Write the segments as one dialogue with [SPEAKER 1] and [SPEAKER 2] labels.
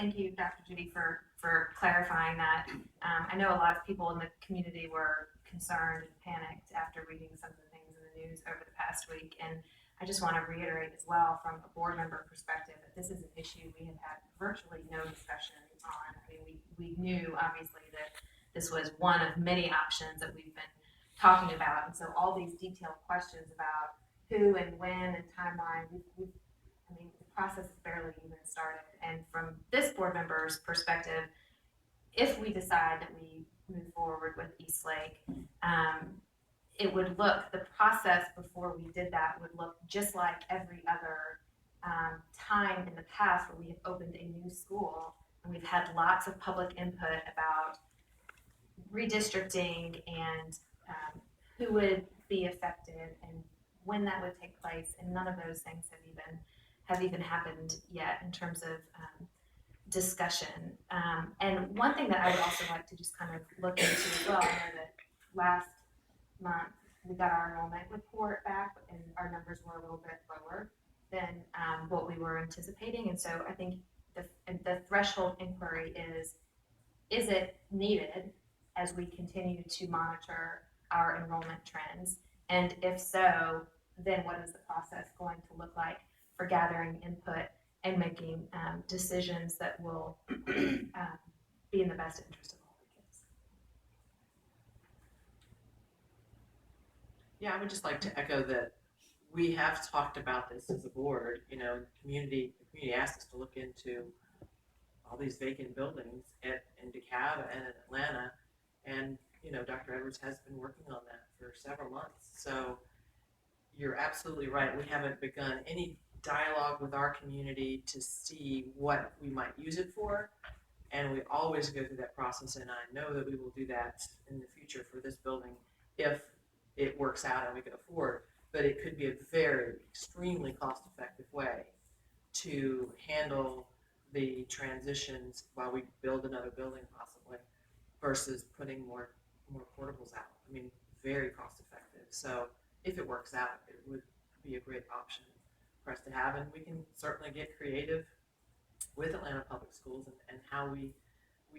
[SPEAKER 1] thank you, Dr. Judy, for clarifying that. I know a lot of people in the community were concerned and panicked after reading some of the things in the news over the past week. And I just want to reiterate as well from a board member perspective that this is an issue we have had virtually no discussion on. I mean, we knew obviously that this was one of many options that we've been talking about. And so all these detailed questions about who and when and timeline, I mean, the process has barely even started. And from this board member's perspective, if we decide that we move forward with Eastlake, it would look, the process before we did that would look just like every other time in the past where we have opened a new school and we've had lots of public input about redistricting and who would be affected and when that would take place, and none of those things have even happened yet in terms of discussion. And one thing that I would also like to just kind of look into as well, I know that last month we got our enrollment report back and our numbers were a little bit lower than what we were anticipating. And so I think the threshold inquiry is it needed as we continue to monitor our enrollment trends? And if so, then what is the process going to look like for gathering input and making decisions that will be in the best interest of all the kids?
[SPEAKER 2] Yeah, I would just like to echo that we have talked about this as a board. You know, the community asked us to look into all these vacant buildings in Decatur and in Atlanta, and you know, Dr. Edwards has been working on that for several months. So you're absolutely right. We haven't begun any dialogue with our community to see what we might use it for, and we always go through that process, and I know that we will do that in the future for this building if it works out and we go forward. But it could be a very extremely cost-effective way to handle the transitions while we build another building possibly, versus putting more portables out. I mean, very cost-effective. So if it works out, it would be a great option for us to have, and we can certainly get creative with Atlanta Public Schools and how we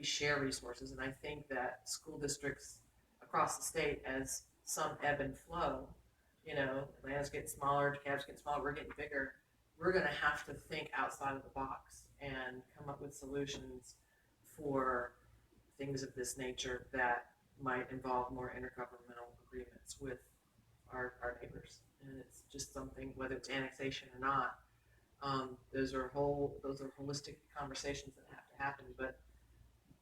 [SPEAKER 2] share resources. And I think that school districts across the state, as some ebb and flow, you know, Atlanta's getting smaller, DeKalb's getting smaller, we're getting bigger. We're going to have to think outside of the box and come up with solutions for things of this nature that might involve more intergovernmental agreements with our neighbors. And it's just something, whether it's annexation or not, those are holistic conversations that have to happen. But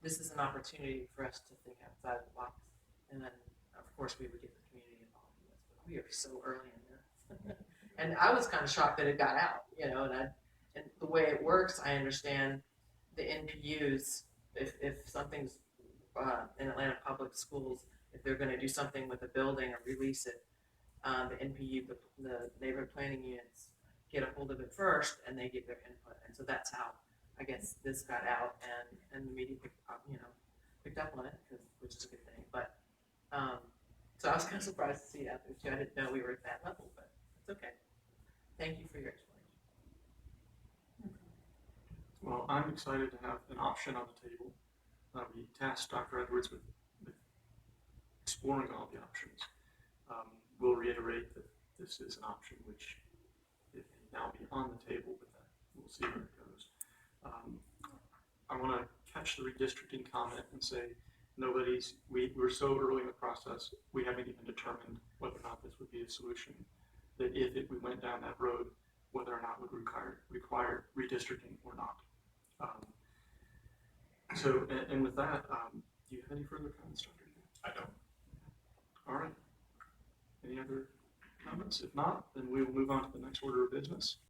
[SPEAKER 2] this is an opportunity for us to think outside of the box. And then, of course, we would get the community involved in this. But we are so early in this. And I was kind of shocked that it got out, you know, and the way it works, I understand the NPUs, if something's in Atlanta Public Schools, if they're going to do something with a building or release it, the NPU, the neighborhood planning units, get a hold of it first, and they give their input. And so that's how, I guess, this got out, and the media picked up on it, which is a good thing. But so I was kind of surprised to see that too. I didn't know we were at that level, but it's okay. Thank you for your explanation.
[SPEAKER 3] Well, I'm excited to have an option on the table. We tasked Dr. Edwards with exploring all the options. We'll reiterate that this is an option which it may now be on the table, but we'll see where it goes. I want to catch the redistricting comment and say we're so early in the process, we haven't even determined whether or not this would be a solution. That if we went down that road, whether or not it would require redistricting or not. So, and with that, do you have any further comments, Dr.
[SPEAKER 4] I don't.
[SPEAKER 3] All right. Any other comments? If not, then we will move on to the next order of business.